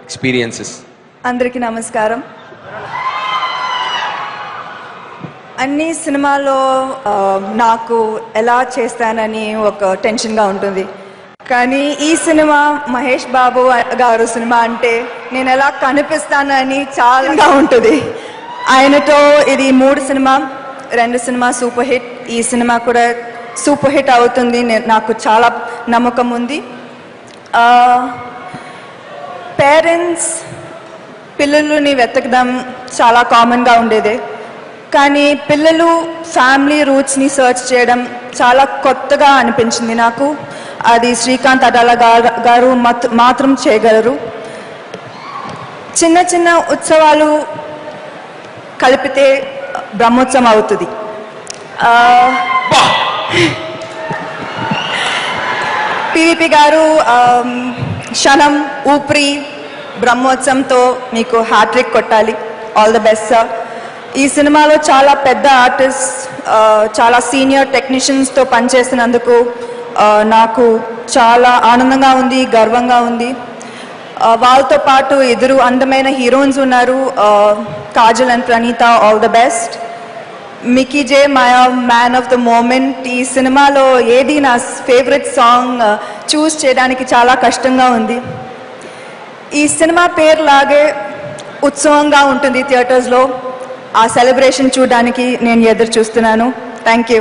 experiences. అందరికీ నమస్కారం. అన్ని సినిమాల్లో నాకు ఎలా చేస్తానని ఒక టెన్షన్గా ఉంటుంది. కానీ ఈ సినిమా మహేష్ బాబు గారు సినిమా అంటే నేను ఎలా కనిపిస్తానని చాలా ఉంటుంది. ఆయనతో ఇది 3 సినిమా, 2 సినిమా సూపర్ హిట్. ఈ సినిమా కూడా సూపర్ హిట్ అవుతుంది, నాకు చాలా నమ్మకం ఉంది. పేరెంట్స్ పిల్లలని వెతకడం చాలా కామన్గా ఉండేదే, కానీ పిల్లలు ఫ్యామిలీ రూట్స్ని సర్చ్ చేయడం చాలా కొత్తగా అనిపించింది నాకు. అది శ్రీకాంత్ అడాల గారు మాత్రం చేయగలరు. చిన్న చిన్న ఉత్సవాలు కలిపితే బ్రహ్మోత్సవం అవుతుంది. పివిపి గారు క్షణం, ఊపిరి, బ్రహ్మోత్సవంతో మీకు హ్యాట్రిక్ కొట్టాలి. All the best sir. ఈ సినిమాలో చాలా పెద్ద ఆర్టిస్ట్, చాలా సీనియర్ టెక్నీషియన్స్తో పనిచేసినందుకు నాకు చాలా ఆనందంగా ఉంది, గర్వంగా ఉంది. వాళ్ళతో పాటు 2 అందమైన హీరోయిన్స్ ఉన్నారు, Kajal and Pranitha. All the best. Mickey J Meyer man of the moment. ఈ సినిమాలో ఏది నా ఫేవరెట్ సాంగ్ చూస్ చేయడానికి చాలా కష్టంగా ఉంది. ఈ సినిమా పేరులాగే ఉత్సవంగా ఉంటుంది థియేటర్స్లో. ఆ సెలబ్రేషన్ చూడడానికి నేను ఎదురు చూస్తున్నాను. Thank you.